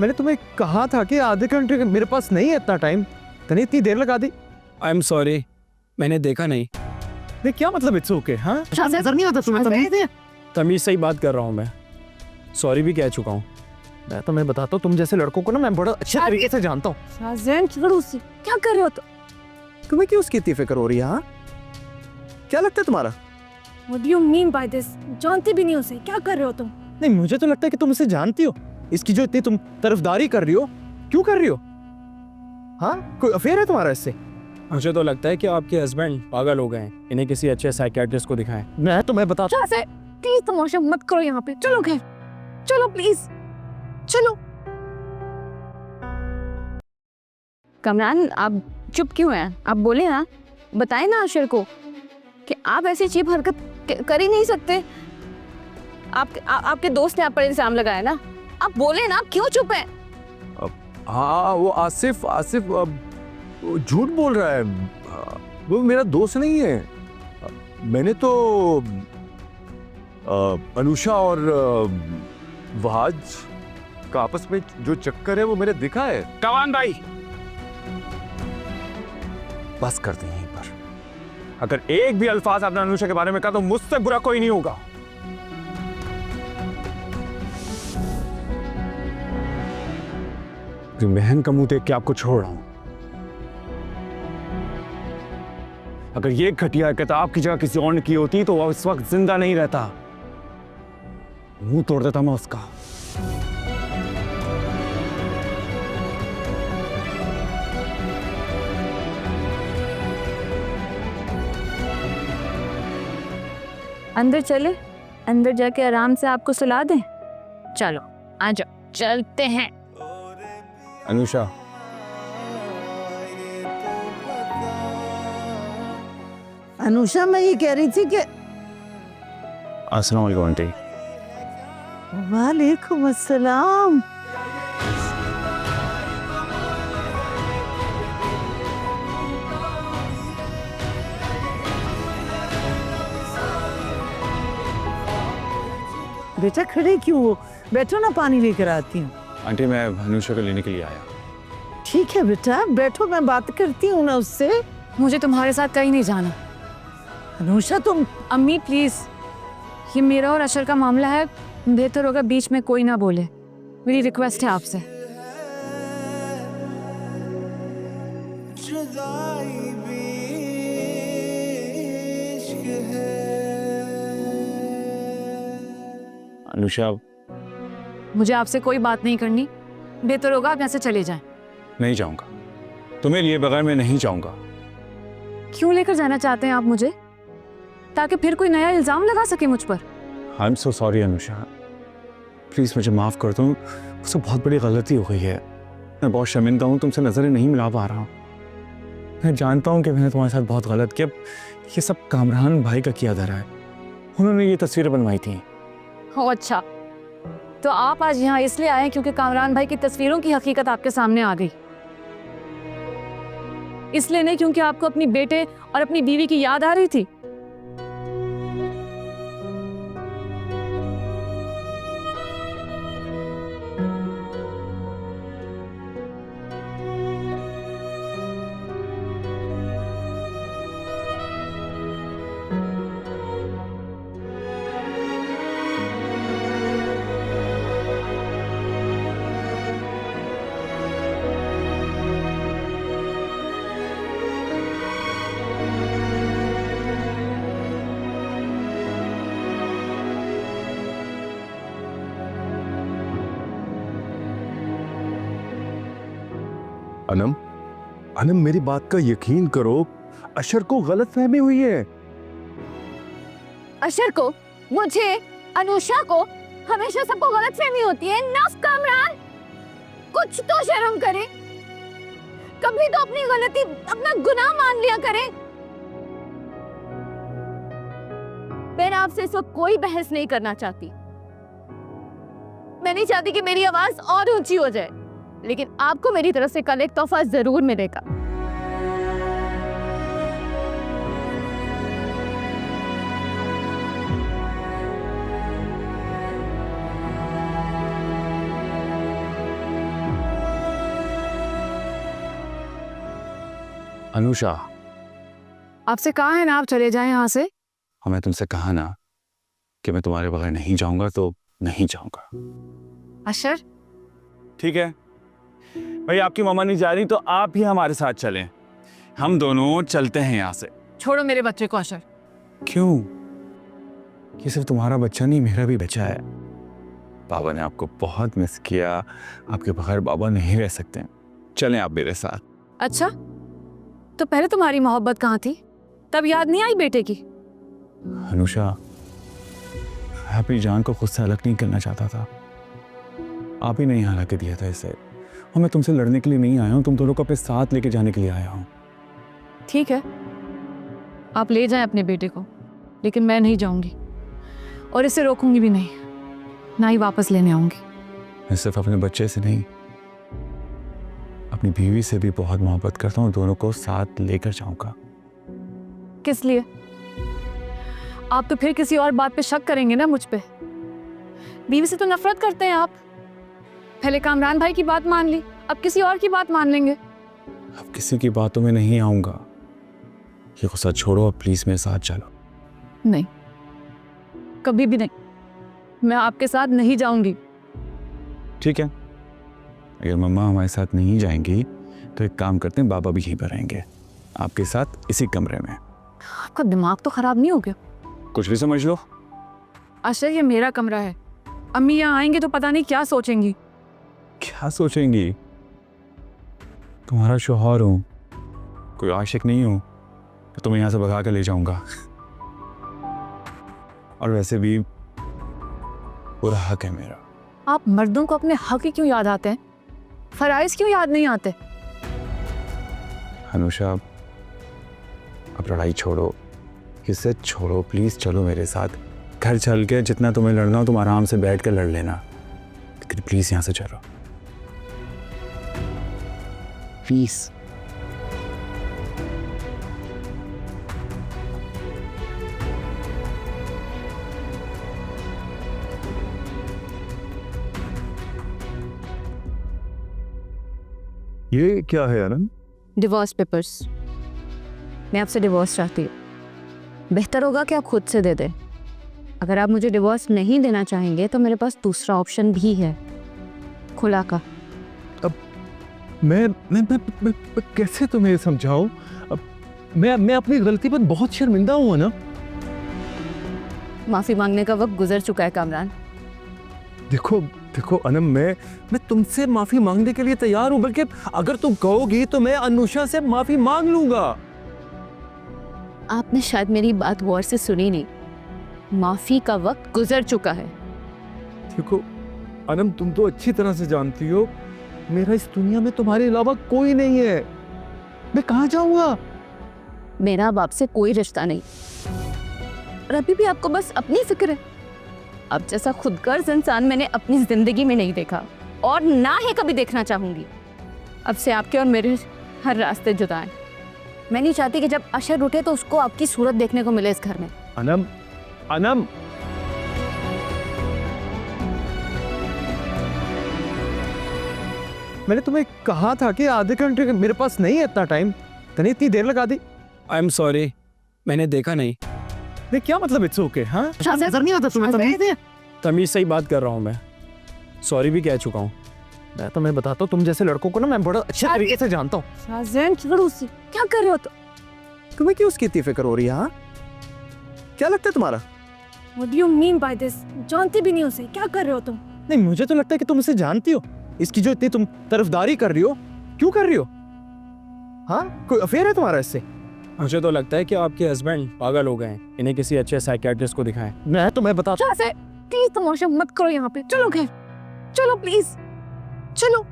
मैंने तुम्हें कहा था कि आधे घंटे मेरे पास नहीं है इतना टाइम, तने इतनी देर लगा दी। आई एम सॉरी, मैंने देखा नहीं। नहीं क्या मतलब इट्स ओके? हाँ नजर नहीं आता तुम्हें? तमीज से ही बात कर रहा हूँ मैं, सॉरी भी कह चुका हूँ। मैं तुम्हें बताता हूँ, तुम जैसे लड़कों को ना मैं बड़ा अच्छे तरीके से जानता हूँ। क्या कर रहे हो तुम? तुम्हें क्यों उसकी इतनी फिक्र हो रही है? हाँ क्या लगता है तुम्हारा? What do you mean by this? जानती भी नहीं उसे, क्या कर रहे हो तुम? नहीं मुझे तो लगता है कि तुम इसे जानती हो। इसकी जो इतनी तुम तरफदारी कर रही हो, क्यों कर रही हो? हाँ कोई अफेयर है तुम्हारा इससे? मुझे तो लगता है कि आपके हस्बैंड पागल हो गए हैं, इन्हें किसी अच्छे साइकियाट्रिस्ट को दिखाएं। मैं तुम्हें बताता प्लीज तमाशा मत करो यहाँ पे, चलो घर चलो प्लीज चलो। कमरान आप चुप क्यों हैं? आप बोले ना, बताए ना आशिर को कि आप ऐसी चीप हरकत कर ही नहीं सकते। आपके दोस्त ने आप पर इल्जाम लगाया ना, आप बोले ना, क्यों चुप है? हाँ वो आसिफ झूठ बोल रहा है, वो मेरा दोस्त नहीं है। मैंने तो अनुषा और वहाज का आपस में जो चक्कर है वो मैंने देखा है। कमान भाई बस कर दें यहीं पर। अगर एक भी अल्फाज आपने अनुषा के बारे में कहा तो मुझसे बुरा कोई नहीं होगा। बहन का मुंह देख के आपको छोड़ रहा हूं। अगर ये घटिया हरकत आपकी जगह किसी और ने की होती तो वो इस वक्त जिंदा नहीं रहता, मुंह तोड़ देता मैं उसका। अंदर चले, अंदर जाके आराम से आपको सुला दें। चलो आ जाओ, चलते हैं। अनुषा अनुषा मैं ये कह रही थी कि अस्सलाम वालेकुम आंटी। वालेकुम अस्सलाम। बेटा खड़े क्यों हो? बैठो ना, पानी लेकर आती हूँ। आंटी मैं अनुषा को लेने के लिए आया। ठीक है बेटा बैठो, मैं बात करती हूँ ना उससे। मुझे तुम्हारे साथ कहीं नहीं जाना। अनुषा तुम अम्मी प्लीज, ये मेरा और अशर का मामला है, बेहतर होगा बीच में कोई ना बोले। मेरी रिक्वेस्ट है आपसे। अनुषा मुझे आपसे कोई बात नहीं करनी, बेहतर होगा आप यहाँ से चले जाएं। नहीं जाऊंगा, तुम्हें लिए बगैर मैं नहीं जाऊंगा। क्यों लेकर जाना चाहते हैं आप मुझे? ताकि फिर कोई नया इल्जाम लगा सके मुझ पर। I am so sorry Anusha, please मुझे माफ कर दो, मुझसे बहुत बड़ी गलती हो गई है। मैं बहुत शर्मिंदा हूँ, तुमसे नजरें नहीं मिला पा रहा हूँ। मैं जानता हूँ कि मैंने तुम्हारे साथ बहुत गलत किया। ये सब कामरान भाई का किया धरा है, उन्होंने ये तस्वीरें बनवाई थी। हो अच्छा, तो आप आज यहाँ इसलिए आए क्योंकि कामरान भाई की तस्वीरों की हकीकत आपके सामने आ गई, इसलिए नहीं क्योंकि आपको अपनी बेटे और अपनी बीवी की याद आ रही थी। अनम अनम मेरी बात का यकीन करो, अशर को गलतफहमी हुई है। अशर को, मुझे, अनुषा को हमेशा सबको गलतफहमी होती है। नफ कामरान, कुछ तो शर्म करे, कभी तो अपनी गलती, अपना गुनाह मान लिया करे। मैं आपसे इस वक्त कोई बहस नहीं करना चाहती। मैं नहीं चाहती कि मेरी आवाज और ऊंची हो जाए, लेकिन आपको मेरी तरफ से कल एक तोहफा जरूर मिलेगा। अनुषा, आपसे कहा है ना आप चले जाएं यहाँ से। हमें तुमसे कहा ना कि मैं तुम्हारे बगैर नहीं जाऊंगा तो नहीं जाऊंगा। अशर, ठीक है भाई, आपकी मम्मा नहीं जा रही तो आप ही हमारे साथ चलें। हम दोनों चलते हैं यहाँ से। छोड़ो मेरे बच्चे को अशर। क्यों? ये सिर्फ तुम्हारा बच्चा नहीं, मेरा भी बच्चा है। बाबा ने आपको बहुत मिस किया, आपके बगैर बाबा नहीं रह सकते। चलें आप मेरे साथ। अच्छा, तो पहले तुम्हारी मोहब्बत कहाँ थी? तब याद नहीं आई बेटे की? अनुषा, मैं अपनी जान को खुद से अलग नहीं करना चाहता था। आप ही ने यहाँ लाके दिया था इसे, और मैं तुमसे लड़ने के लिए नहीं आया हूँ, तुम दोनों को अपने साथ लेके जाने के लिए आया हूँ। ठीक है, आप ले जाएं अपने बेटे को, लेकिन मैं नहीं जाऊंगी और इसे रोकूंगी भी नहीं, ना ही वापस लेने आऊंगी। मैं सिर्फ अपने बच्चे से नहीं, अपनी बीवी से भी बहुत मोहब्बत करता हूँ। दोनों को साथ लेकर जाऊंगा। किस लिए? आप तो फिर किसी और बात पे शक करेंगे ना मुझ पे। बीवी से तो नफरत करते हैं आप। पहले कामरान भाई की बात मान ली, अब किसी और की बात मान लेंगे। अब किसी की बातों में नहीं आऊंगा। ये गुस्सा छोड़ो और प्लीज मेरे साथ चलो। नहीं, कभी भी नहीं। मैं आपके साथ नहीं जाऊंगी। ठीक है, अगर मम्मा हमारे साथ नहीं जाएंगी तो एक काम करते हैं, बाबा भी यहीं पर रहेंगे आपके साथ इसी कमरे में। आपका दिमाग तो खराब नहीं हो गया? कुछ भी समझ लो। अशर, ये मेरा कमरा है। अम्मी यहाँ आएंगे तो पता नहीं क्या सोचेंगी। क्या सोचेंगी? तुम्हारा शौहर हूं, कोई आशिक नहीं हूं तो तुम्हें यहाँ से भगा कर ले जाऊंगा। और वैसे भी पूरा हक है मेरा। आप मर्दों को अपने हक ही क्यों याद आते हैं? फराइज क्यों याद नहीं आते? अनुषा, अब लड़ाई छोड़ो, इसे छोड़ो प्लीज। चलो मेरे साथ घर चल के जितना तुम्हें लड़ना हो तुम आराम से बैठ कर लड़ लेना, लेकिन प्लीज यहाँ से चलो प्लीज। ये क्या है आनंद? Divorce papers. मैं आपसे डिवोर्स चाहती हूँ। बेहतर होगा कि आप खुद से दे दें। अगर आप मुझे डिवोर्स नहीं देना चाहेंगे तो मेरे पास दूसरा ऑप्शन भी है, खुला का। मैं कैसे तुम्हें समझाऊं? अब मैं अपनी गलती पर बहुत शर्मिंदा हूं ना। माफी मांगने का वक्त गुजर चुका है कामरान। देखो देखो अनम, मैं तुमसे माफी मांगने के लिए तैयार हूं, बल्कि अगर तुम कहोगी तो मैं अनुषा से माफी मांग लूंगा। आपने शायद मेरी बात गौर से सुनी नहीं। माफी का वक्त गुजर चुका है। देखो अनम, तुम तो अच्छी तरह से जानती हो मेरा इस दुनिया में तुम्हारे अलावा कोई नहीं है। मैं कहाँ जाऊंगा? मेरा अब आपसे कोई रिश्ता नहीं, और अभी भी आपको बस अपनी फिक्र है। अब जैसा खुदगर्ज इंसान मैंने अपनी जिंदगी में नहीं देखा, और ना ही कभी देखना चाहूंगी। अब से आपके और मेरे हर रास्ते जुदा हैं। मैं नहीं चाहती कि जब अशर उठे तो उसको आपकी सूरत देखने को मिले इस घर में। अनम, अनम, मैंने तुम्हें कहा था कि आधे घंटे मेरे पास नहीं है इतना टाइम। तने इतनी देर लगा दी। आई एम सॉरी, मैंने देखा नहीं। नहीं, क्या मतलब इट्स ओके? हाँ, नजर नहीं आता तुम्हें? तमीज से ही बात कर रहा हूँ मैं। सॉरी भी कह चुका हूँ। मैं तुम्हें बताता हूँ, तुम जैसे लड़कों को ना मैं बड़ा अच्छे तरीके से जानता हूँ। क्या कर रहे हो तुम? तुम्हें क्यों उसकी इतनी फिक्र हो रही है? हाँ, क्या लगता है तुम्हारा? What do you mean by this? जानती भी नहीं उसे, क्या कर रहे हो तुम? नहीं, मुझे तो लगता है कि तुम इसे जानती हो। इसकी जो इतनी तुम तरफदारी कर रही हो, क्यों कर रही हो? हाँ, कोई अफेयर है तुम्हारा इससे? मुझे तो लगता है कि आपके हस्बैंड पागल हो गए हैं। इन्हें किसी अच्छे साइकियाट्रिस्ट को दिखाएं। मैं तुम्हें बताता प्लीज तमाशा मत करो यहाँ पे। चलो घर, चलो प्लीज, चलो।